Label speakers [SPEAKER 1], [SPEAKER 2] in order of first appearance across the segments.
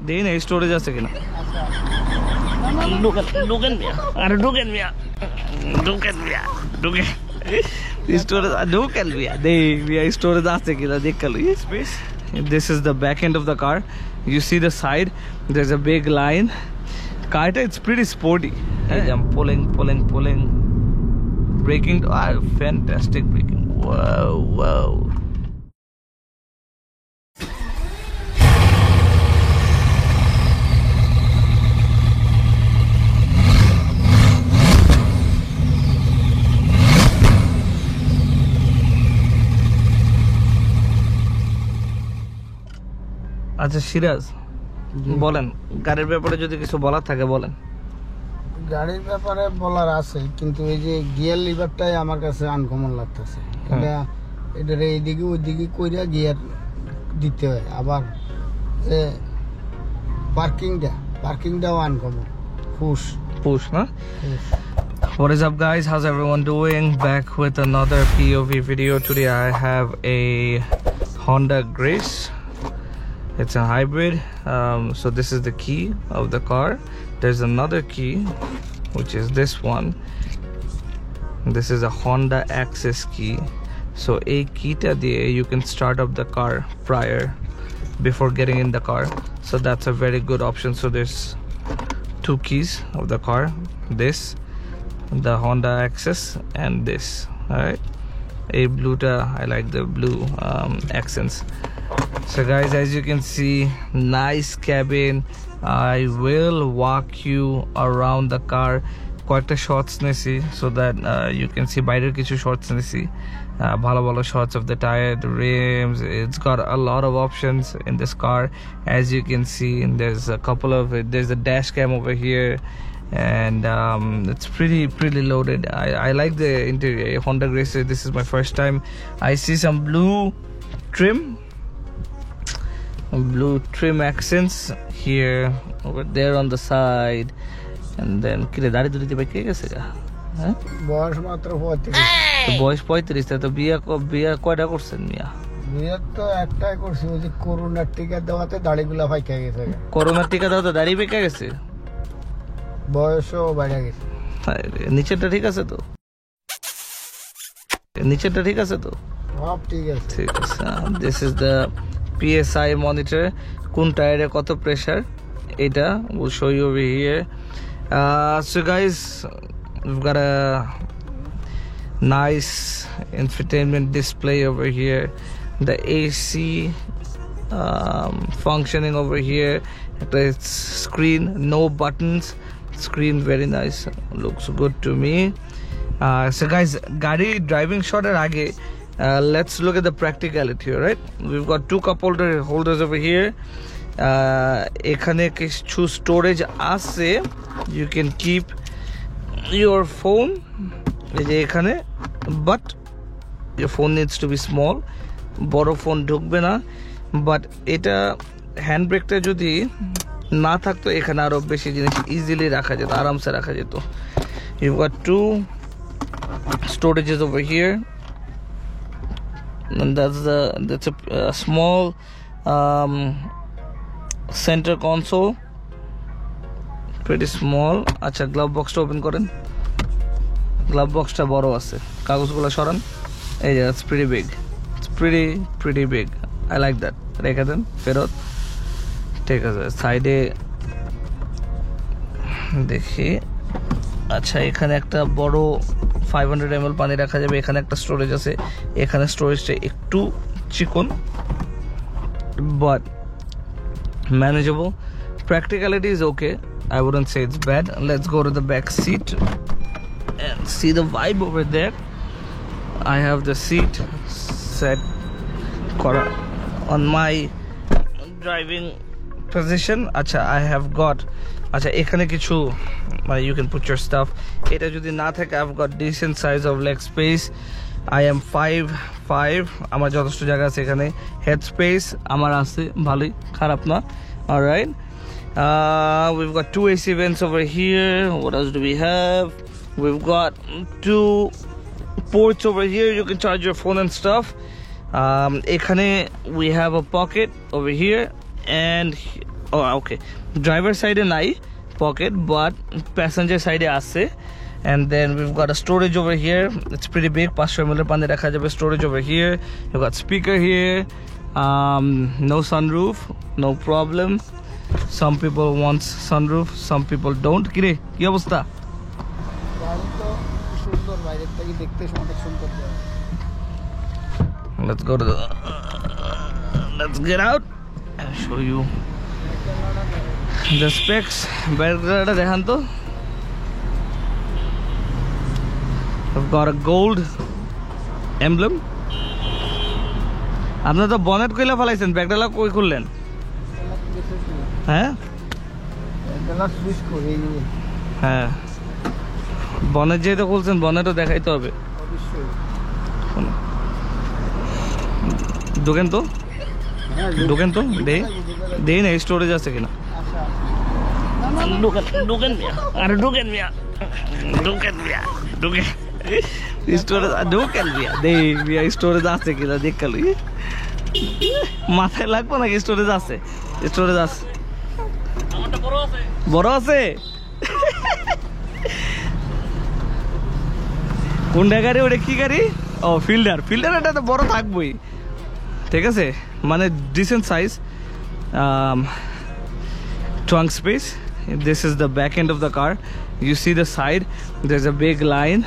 [SPEAKER 1] দেখি না স্টোরেজ আছে কিনা। ঢুকেন মিয়া, আরে ঢুকেন মিয়া, ঢুকেন মিয়া, ঢুকেন স্টোরেজ, ঢুকেন মিয়া, দেখ মিয়া স্টোরেজ আছে কিনা দেখ। Space. This is the back end of the car. You see the side, there's a big line. Car, it's pretty sporty. I'm pulling. Braking, fantastic braking. Wow. আচ্ছা সিরাজ, বলেন গাড়ির ব্যাপারে যদি কিছু বলার থাকে বলেন।
[SPEAKER 2] গাড়ির ব্যাপারে বলার আছে, কিন্তু এই যে গিয়ার লিভারটাই আমার কাছে আনকমন লাগতেছে। এটার এইদিকে ওইদিকে কইরা গিয়ার দিতে হয়। আবার যে পার্কিংটাও আনকমন,
[SPEAKER 1] পুশ না? What is up guys, how's everyone doing? Back with another POV video. Today I have a Honda Grace. It's a hybrid. So this is the key of the car. There's another key, which is this one. This is a Honda Access key. So a key ta diye you can start up the car before getting in the car. So that's a very good option. So there's two keys of the car, this, the Honda Access, and this. All right, a blue ta, I like the blue accents. So guys, as you can see, nice cabin. I will walk you around the car, quite a shots nisi, so that you can see bairer kichu shots nisi, bhalo shots of the tire, the rims. It's got a lot of options in this car, as you can see. And there's a couple of there's a dash cam over here, and it's pretty loaded. I like the interior. Honda Grace, this is my first time. I see some blue trim accents here, over there on the side, and then kile dari duri dibe ke geche ga
[SPEAKER 2] বয়স মাত্র 35।
[SPEAKER 1] তো বয়স 35, তে তো বিয়া কয়টা করছেন মিয়া?
[SPEAKER 2] বিয়ে তো একটাই করছি, ওই যে করোনার টিকা দেওয়াতে দাড়িগুলা ফাইকা গেছে।
[SPEAKER 1] করোনার টিকা দেওয়াতে দাড়ি পেকে গেছে,
[SPEAKER 2] বয়সও বেড়ে গেছে।
[SPEAKER 1] নিচেরটা ঠিক আছে তো? নিচেরটা ঠিক আছে তো?
[SPEAKER 2] সব ঠিক আছে।
[SPEAKER 1] ঠিক আছে। This is the PSI monitor. কোন টায়ারে কত প্রেসার, এটা will show you over here. So guys, we've got a nice infotainment display over here, the AC functioning over here, the screen, no buttons, screen very nice, looks good to me. So guys, gari driving shot er age, let's look at the practicality. Right, we've got two cup holders over here. এখানে কিছু storage আছে, you can keep your phone এই যে এখানে, but your phone needs to be small, বড় phone ঢুকবে না। But এটা হ্যান্ড ব্রেকটা যদি না থাকতো এখানে আরো বেশি জিনিস ইজিলি রাখা যেত, আরামসে রাখা যেত। You've got two storages over here, and that's a small center console, pretty small. আচ্ছা, গ্লাভ বক্সটা ওপেন করেন, গ্লাভ বক্সটা বড় আছে, কাগজগুলো সরান, এই যে it's pretty big, it's pretty big, I like that. রেখে দেন ফেরত, ঠিক আছে। সাইডে দেখি, আচ্ছা এখানে একটা বড় 500 ml পানি রাখা যাবে, এখানে একটা স্টোরেজ আছে, এখানে স্টোরেজটা একটু চিকন but manageable. Practicality is okay, I wouldn't say it's bad. Let's go to the back seat and see the vibe over there. I have the seat set on my driving position. Acha, I have got, acha ekhane kichu you can put your stuff. Eta jodi na thake, I've got decent size of leg space. I am 5'5", amar jotheshto jagah ache ekhane, head space amar ache bhaloi, kharap na. All right, we've got two AC vents over here. What else do we have? We've got two ports over here, you can charge your phone and stuff. Ekhane we have a pocket over here, and Oh, okay. Driver side নাই pocket, but passenger side আছে. And then we've got a storage over here. It's pretty big. 500 ml পানি রাখা যাবে. Storage over here. You've got speaker here. No sunroof, no problem. Some people want sunroof, some people don't. কিরে কি অবস্থা?
[SPEAKER 2] গাড়ি তো সুন্দর, বাইরের থেকে দেখতে অনেক সুন্দর।
[SPEAKER 1] Let's go to the let's get out and show you the specs. ব্যাটারিটা দেখান তো। I've got a gold emblem. আপনারা তো বনেট কইলা ফেলাইছেন, ব্যাগডালা কই খুললেন? হ্যাঁ হ্যাঁ, বনেট যেহেতু খুলছেন বনেটও দেখাইতে হবে। ঢোকেন তো, ঢোকেন তো, দেই না স্টোরেজ আছে কিনা। ঢোকেন মিয়া, আরে ঢোকেন মিয়া, ঢোকেন মিয়া, ঢোকেন স্টোরেজ, ঢোকেন মিয়া, দেই মিয়া স্টোরেজ আছে কিনা দেখাল। মাথায় লাগবো নাকি? স্টোরেজ আছে, স্টোরেজ আছে, বড় আছে। কোনটা গাড়ি ওটা? কি গাড়ি? ও ফিল্ডার। ফিল্ডার এটা তো বড় থাকবোই, ঠিক আছে, মানে decent size trunk space. This is the back end of the car. You see the side, there's a big line.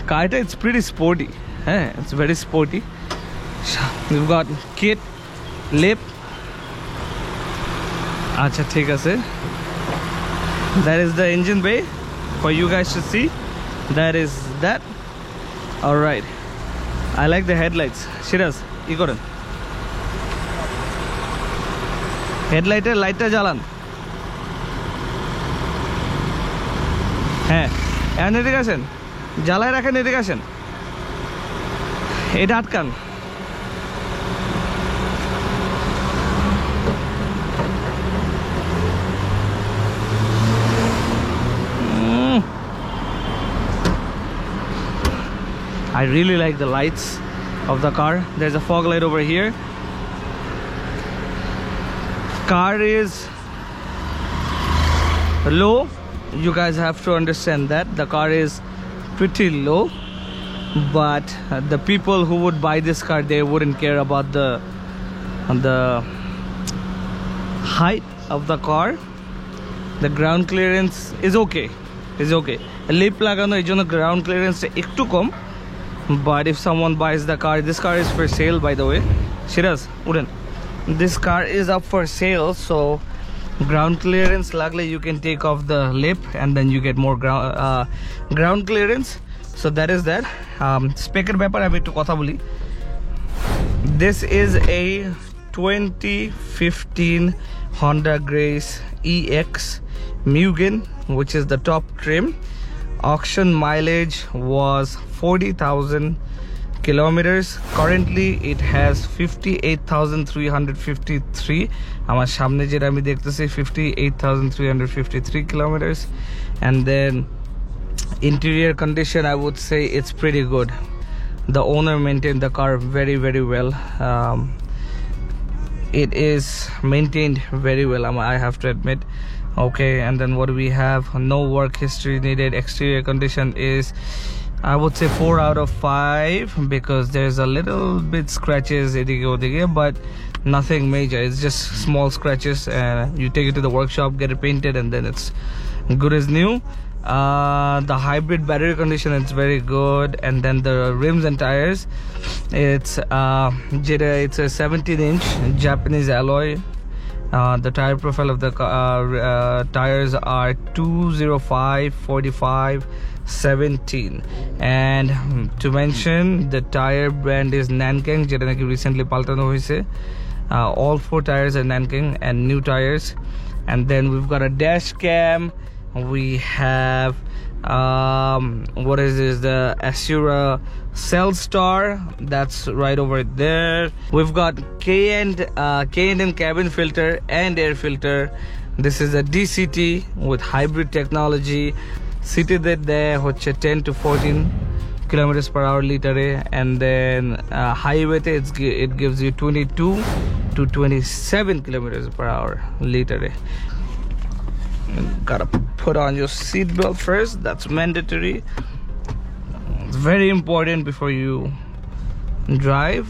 [SPEAKER 1] Car it's pretty sporty, it's very sporty. We've got kit lip. Acha thik ase. That is the engine bay for you guys to see. That is that. All right, I like the headlights. Shiraz কি করেন? হেডলাইটের লাইটটা জ্বালান। হ্যাঁ, এখন এদিকে আসেন, জ্বালায় রাখেন, এদিকে আসেন, এটা আটকান। I really like the lights of the car. There's a fog light over here. Car is low. You guys have to understand that the car is pretty low, but the people who would buy this car, they wouldn't care about the height of the car. The ground clearance is okay, lip lagano ei jonno ground clearance ekটু com, but if someone buys the car, this car is for sale by the way. Shiraz uren, this car is up for sale, so ground clearance lagle you can take off the lip and then you get more ground clearance. So that is that. Speaker ব্যাপার আমি একটু কথা বলি। This is a 2015 Honda Grace EX Mugen, which is the top trim. Auction mileage was 40,000 kilometers. Currently it has 58,353. আমার সামনে যেটা আমি দেখতেছি 58,353 kilometers. And then interior condition, I would say it's pretty good. The owner maintained the car very well. It is maintained very well, I have to admit. Okay, and then what do we have? No work history needed. Exterior condition is, I would say 4 out of 5, because there's a little bit scratches but nothing major. It's just small scratches. You take it to the workshop, get it painted, and then it's good as new. The hybrid battery condition, it's very good. And then the rims and tires, it's a 17-inch Japanese alloy. The tire profile of the tires are 205, 45, 17. And to mention, the tire brand is Nankang, যেটা নাকি recently পাল্টানো হয়েছে। All 4 tires are Nankang and new tires. And then we've got a dash cam. We have what is this, the Asura Cellstar, that's right over there. We've got K&N cabin filter and air filter. This is a DCT with hybrid technology. City there হচ্ছে 10 to 14 kilometers per hour লিটারে, and then highway it gives you 22 to 27 kilometers per hour literally. Gotta put on your seatbelt first. That's mandatory. It's very important before you drive.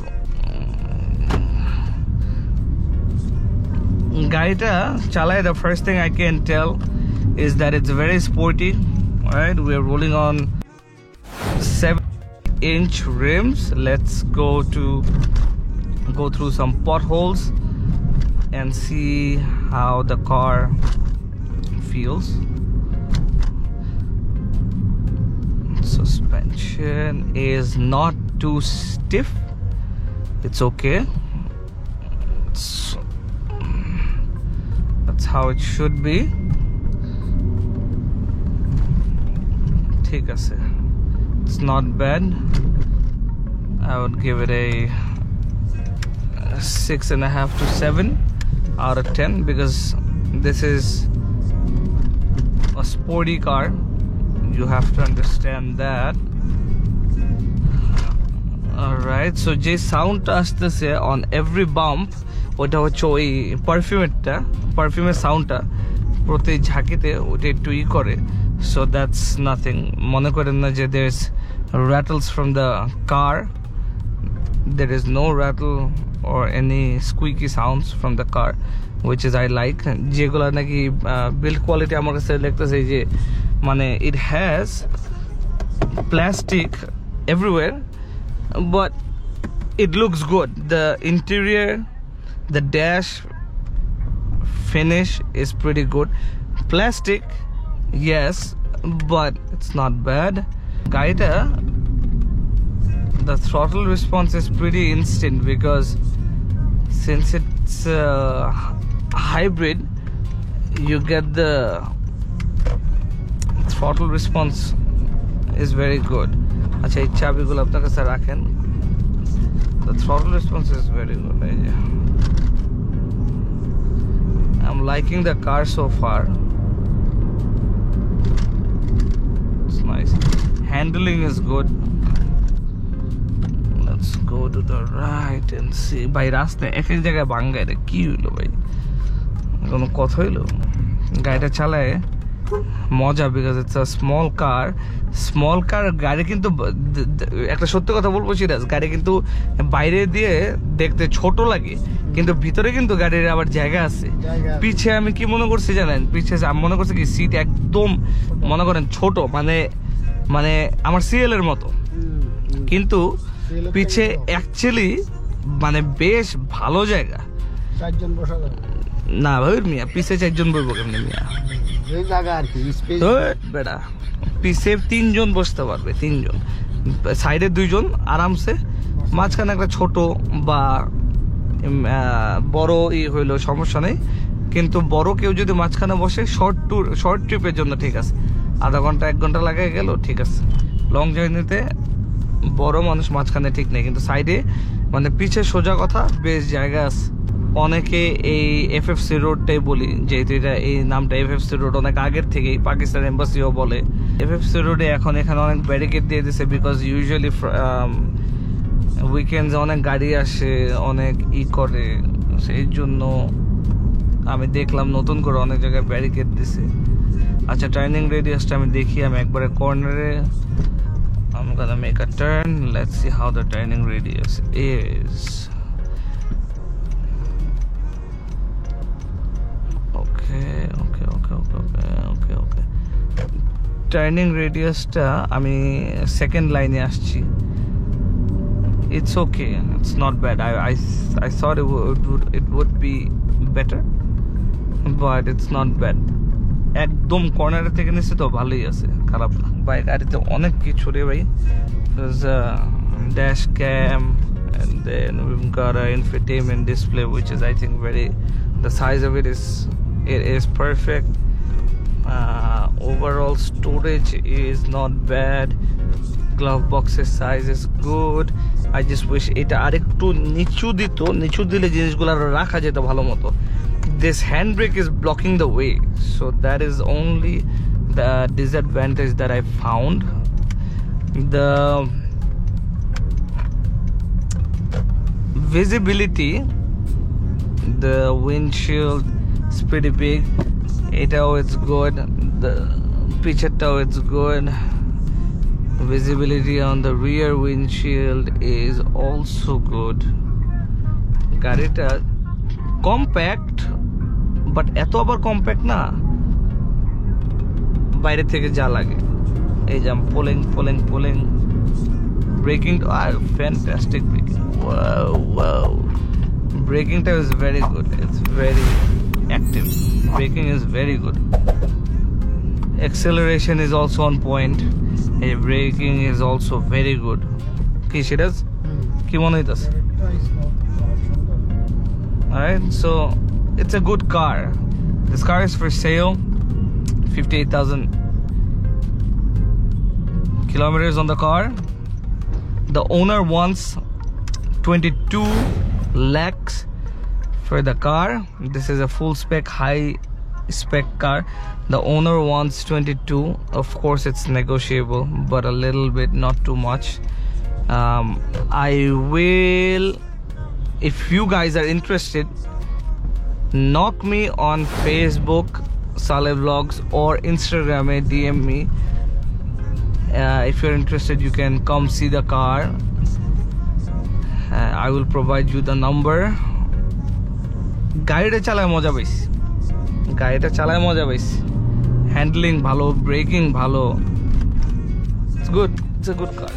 [SPEAKER 1] Gaita chalai, the first thing I can tell is that it's very sporty. All right, we're rolling on 7-inch rims. Let's go through some potholes and see how the car feels. Suspension is not too stiff. It's okay. That's how it should be. ঠিক আছে. It's not bad. I would give it a 6.5 to 7 out of 10 because this is a sporty car. You have to understand that. Alright, so যে সাউন্ডটা আসতেছে on every bump, ওটা হচ্ছে ওই পারফিউমের সাউন্ডটা প্রতি ঝাঁকিতে ওটা একটু করে. So that's nothing. মনে করেন না যে there's rattles from the car. There is no rattle or any squeaky sounds from the car, which is I like. যেগুলো নাকি build quality আমার কাছে লাগতেছে যে মানে it has plastic everywhere but it looks good. The interior, the dash finish is pretty good. Plastic, yes, but it's not bad. Gaita, the throttle response is pretty instant because since it's hybrid, you get the throttle response is very good. আচ্ছা এই চাবিগুলো আপনার কাছে রাখেন. The throttle response is very good. I'm liking the car so far. It's nice. Handling is good. Let's go to the right and see. By রাস্তায় এক জায়গায় ভাঙ্গা, এটা কি হইলো ভাই? কোনো কথা হইলো? গাড়িটা চালায় মজা because it's a small car. গাড়ি কিন্তু একটা সত্যি কথা বলবো সিরাজ, গাড়ি কিন্তু বাইরে দিয়ে দেখতে ছোট লাগে কিন্তু ভিতরে কিন্তু গাড়ির আবার জায়গা আছে. পিছে আমি কি মনে করছি জানেন, পিছে আমি মনে করছি কি সিট একদম মনে করেন ছোট, মানে আমার সিএল এর মতো, কিন্তু পিছে অ্যাকচুয়ালি মানে বেশ ভালো জায়গা.
[SPEAKER 2] 4 জন বসা যাবে
[SPEAKER 1] না ভাই মিয়া, পিছে 4 জন বসবো কেমনে মিয়া?
[SPEAKER 2] এই জায়গা আর কি স্পেস
[SPEAKER 1] বেটা, পিছে 3 জন বসতে পারবে, 3 জন, সাইডে 2 জন আরামসে, মাঝখানে একটা ছোট বা বড় হইলো সমস্যা নেই, কিন্তু বড় কেউ যদি মাঝখানে বসে শর্ট ট্রিপের জন্য ঠিক আছে, আধা ঘন্টা 1 ঘন্টা লাগে গেল ঠিক আছে. লং জার্নিতে বড় মানুষ মাঝখানে ঠিক নেই, কিন্তু সাইডে মানে পিছে সোজা কথা বেশ জায়গা আছে. অনেকে এই এফএফসি রোডটাই বলি, যেহেতু এটা এই নামটা এফএফসি রোড অনেক আগের থেকেই পাকিস্তান এম্বাসিও বলে. এফএফসি রোডে এখন এখানে অনেক ব্যারিকেড দিয়ে দিছে বিকজ ইউজুয়ালি উইকেন্ডে অনেক গাড়ি আসে, অনেক করে, সেই জন্য আমি দেখলাম নতুন করে অনেক জায়গায় ব্যারিকেড দিছে. আচ্ছা, টার্নিং রেডিয়াসটা আমি দেখি. আমি একবারে কর্নারে I'm gonna make a turn. Let's see how the turning radius is. Okay. Turning radius ta ami second line e aschi. It's okay. It's not bad. I thought it would be better, but it's not bad. একদম কর্নারে থেকে নিচ্ছে তো ভালোই আছে, খারাপ না. ভাই গাড়িতে অনেক কিছু রে ভাই. Dash cam, and then we've got an infotainment display which is I think the size of it is perfect. Overall storage is not bad. Glove box's size is good. I just wish এটা আরেকটু নিচু দিলে জিনিসগুলো আরো রাখা যেত ভালো মতো. This handbrake is blocking the way, so that is only the disadvantage that I found. The visibility The windshield is pretty big. It's good. The picture it's good. Visibility on the rear windshield is also good. গাড়িটা compact, but এত আবার compact না বাইরে থেকে যা লাগে। এই যে pulling braking, fantastic braking. Wow, ব্রেকিংটা is very good, it's very active, braking is very good. Acceleration is also on point. Braking is also very good. কি সেটা কি মনে হইতাছে? Alright, so it's a good car. This car is for sale. 58,000 kilometers on the car. The owner wants 22 lakhs for the car. This is a full spec, high spec car. The owner wants 22. Of course it's negotiable, but a little bit, not too much. I will, if you guys are interested, knock me on Facebook, Saleh Vlogs, or Instagram, DM me. If you're interested, you can come see the car. I will provide you the number. গাড়িটা চালায় মজা পাইছি, handling ভালো, breaking ভালো, it's good, it's a good car.